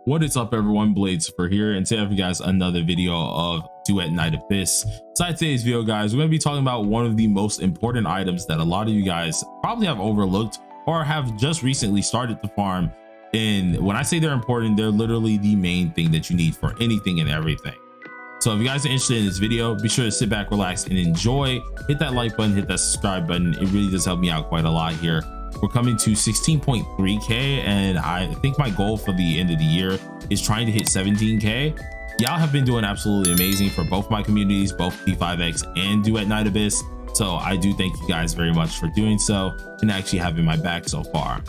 What is up, everyone? Blades for here, and today I have you guys another video of Duet Night Abyss. Inside today's video, guys, we're going to be talking about one of the most important items that a lot of you guys probably have overlooked or have just recently started to farm. And when I say they're important, they're literally the main thing that you need for anything and everything. So if you guys are interested in this video, be sure to sit back, relax, and enjoy. Hit that like button, hit that subscribe button. It really does help me out quite a lot here. We're coming to 16.3k, and I think my goal for the end of the year is trying to hit 17k. Y'all have been doing absolutely amazing for both my communities, both P5X and Duet Night Abyss. So I do thank you guys very much for doing so and actually having my back so far.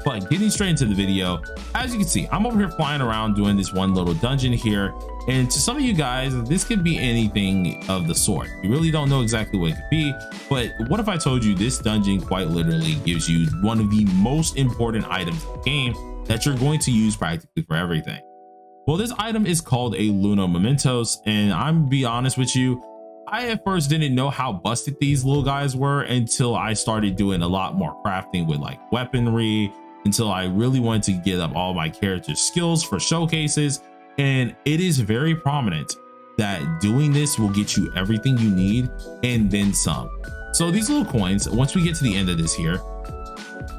But getting straight into the video, as you can see, I'm over here flying around doing this one little dungeon here. And to some of you guys, this could be anything of the sort. You really don't know exactly what it could be. But what if I told you this dungeon quite literally gives you one of the most important items in the game that you're going to use practically for everything? Well, this item is called a Luno Mementos. And I'm gonna be honest with you, I at first didn't know how busted these little guys were until I started doing a lot more crafting with like weaponry, until I really wanted to get up all my character skills for showcases. And it is very prominent that doing this will get you everything you need and then some. So these little coins, once we get to the end of this here,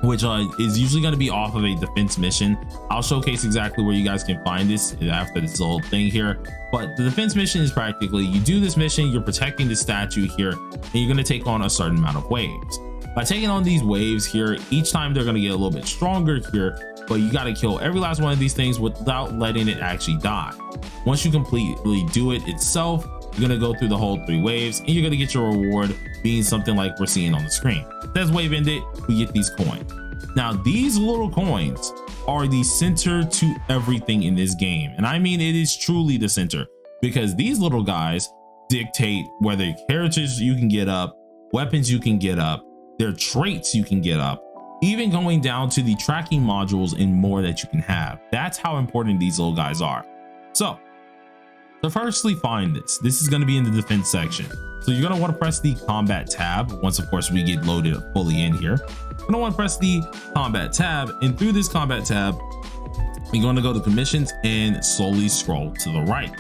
which is usually going to be off of a defense mission, I'll showcase exactly where you guys can find this after this little thing here. But the defense mission is practically, you do this mission, you're protecting the statue here, and you're going to take on a certain amount of waves. By taking on these waves here, each time they're going to get a little bit stronger here, but you got to kill every last one of these things without letting it actually die. Once you completely do it itself, you're going to go through the whole 3 waves and you're going to get your reward being something like we're seeing on the screen. As wave ended, we get these coins. Now, these little coins are the center to everything in this game. And I mean, it is truly the center, because these little guys dictate whether characters you can get up, weapons you can get up, their traits you can get up, even going down to the tracking modules and more that you can have. That's how important these little guys are. So to firstly find this is going to be in the defense section. So you're going to want to press the combat tab once, of course, we get loaded fully in here. You're going to want to press the combat tab, and through this combat tab, you're going to go to commissions and slowly scroll to the right.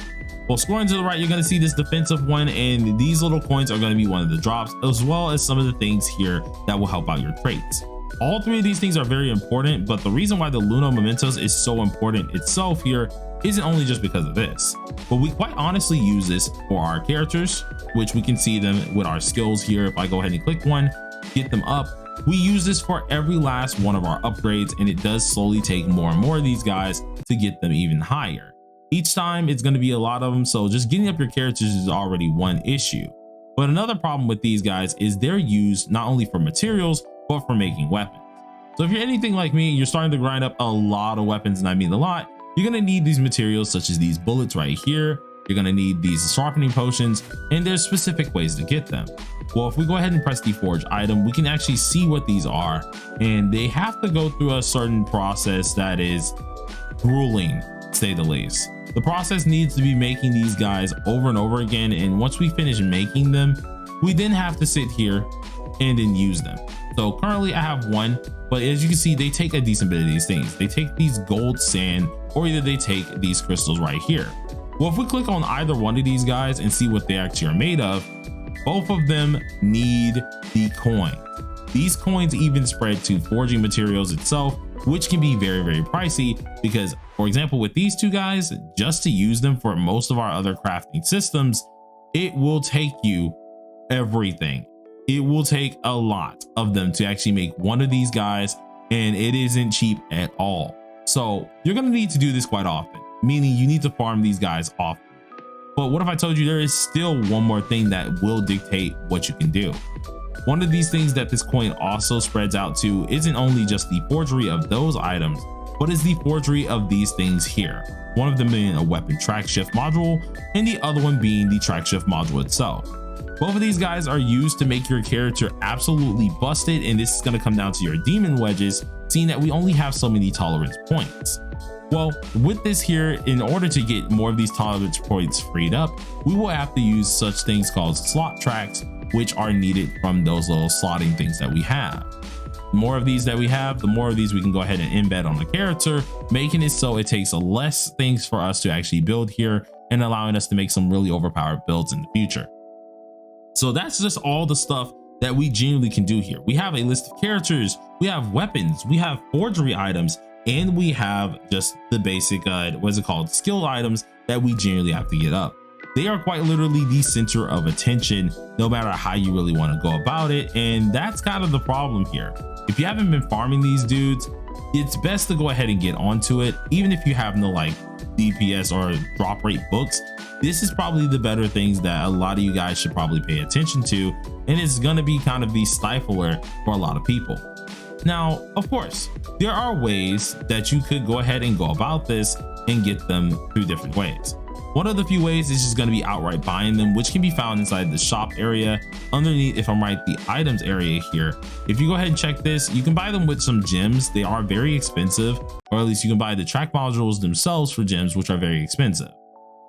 Well, scrolling to the right, you're going to see this defensive one, and these little coins are going to be one of the drops, as well as some of the things here that will help out your traits. All 3 of these things are very important, but the reason why the Luno Mementos is so important itself here isn't only just because of this, but we quite honestly use this for our characters, which we can see them with our skills here. If I go ahead and click one, get them up, we use this for every last one of our upgrades, and it does slowly take more and more of these guys to get them even higher. Each time it's going to be a lot of them, so just getting up your characters is already one issue. But another problem with these guys is they're used not only for materials, but for making weapons. So if you're anything like me, you're starting to grind up a lot of weapons, and I mean a lot, you're going to need these materials such as these bullets right here. You're going to need these sharpening potions, and there's specific ways to get them. Well, if we go ahead and press the forge item, we can actually see what these are, and they have to go through a certain process that is grueling, to say the least. The process needs to be making these guys over and over again, and once we finish making them, we then have to sit here and then use them. So currently I have one, but as you can see, they take a decent bit of these things. They take these gold sand, or either they take these crystals right here. Well, if we click on either one of these guys and see what they actually are made of, both of them need the coin. These coins even spread to forging materials itself, which can be very, very pricey, because for example, with these 2 guys, just to use them for most of our other crafting systems, it will take you everything. It will take a lot of them to actually make one of these guys, and it isn't cheap at all. So you're going to need to do this quite often, meaning you need to farm these guys often. But what if I told you there is still one more thing that will dictate what you can do? One of these things that this coin also spreads out to isn't only just the forgery of those items, but is the forgery of these things here. One of them being a weapon track shift module, and the other one being the track shift module itself. Both of these guys are used to make your character absolutely busted, and this is going to come down to your demon wedges, seeing that we only have so many tolerance points. Well, with this here, in order to get more of these tolerance points freed up, we will have to use such things called slot tracks, which are needed from those little slotting things that we have. The more of these that we have, the more of these we can go ahead and embed on the character, making it so it takes less things for us to actually build here and allowing us to make some really overpowered builds in the future. So that's just all the stuff that we genuinely can do here. We have a list of characters, we have weapons, we have forgery items, and we have just the basic what's it called, skill items that we genuinely have to get up. They are quite literally the center of attention, no matter how you really want to go about it. And that's kind of the problem here. If you haven't been farming these dudes, it's best to go ahead and get onto it. Even if you have no like DPS or drop rate books, this is probably the better things that a lot of you guys should probably pay attention to. And it's going to be kind of the stifler for a lot of people. Now, of course, there are ways that you could go ahead and go about this and get them through different ways. One of the few ways is just going to be outright buying them, which can be found inside the shop area underneath, if I'm right, the items area here. If you go ahead and check this, you can buy them with some gems. They are very expensive, or at least you can buy the track modules themselves for gems, which are very expensive.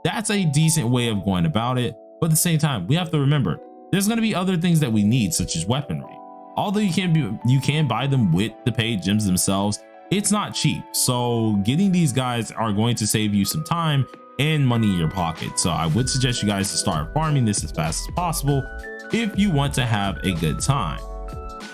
That's a decent way of going about it. But at the same time, we have to remember there's going to be other things that we need, such as weaponry. Although you can buy them with the paid gems themselves, it's not cheap. So getting these guys are going to save you some time and money in your pocket. So I would suggest you guys to start farming this as fast as possible if you want to have a good time.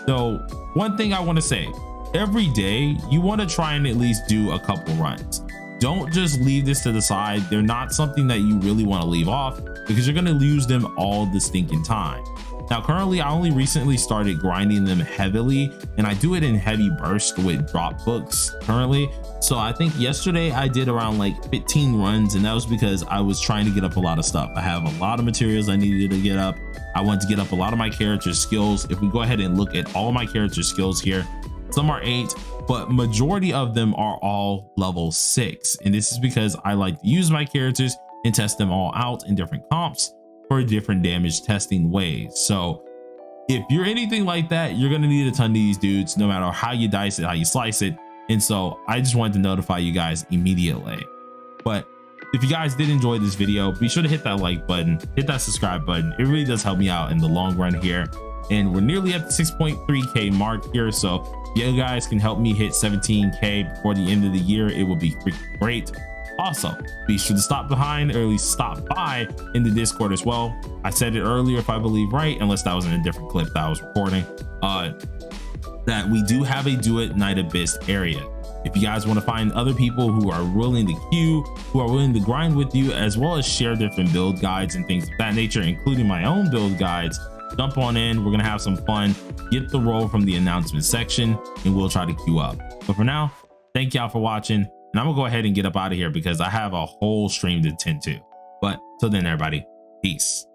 So one thing I want to say, every day you want to try and at least do a couple runs. Don't just leave this to the side. They're not something that you really want to leave off, because you're going to lose them all the stinking time. Now, currently, I only recently started grinding them heavily, and I do it in heavy bursts with drop books currently. So I think yesterday I did around like 15 runs, and that was because I was trying to get up a lot of stuff. I have a lot of materials I needed to get up. I want to get up a lot of my character skills. If we go ahead and look at all my character skills here, some are 8, but majority of them are all level 6. And this is because I like to use my characters and test them all out in different comps for different damage testing ways. So if you're anything like that, you're going to need a ton of these dudes, no matter how you dice it, how you slice it. And so I just wanted to notify you guys immediately. But if you guys did enjoy this video, be sure to hit that like button, hit that subscribe button. It really does help me out in the long run here. And we're nearly at the 6.3K mark here. So if you guys can help me hit 17K before the end of the year, it would be freaking great. Also, be sure to stop behind, or at least stop by in the Discord as well. I said it earlier, if I believe right, unless that was in a different clip that I was recording, that we do have a Duet Night Abyss area. If you guys want to find other people who are willing to queue, who are willing to grind with you, as well as share different build guides and things of that nature, including my own build guides, jump on in. We're going to have some fun. Get the role from the announcement section, and we'll try to queue up. But for now, thank y'all for watching. And I'm gonna go ahead and get up out of here because I have a whole stream to tend to. But till then, everybody, peace.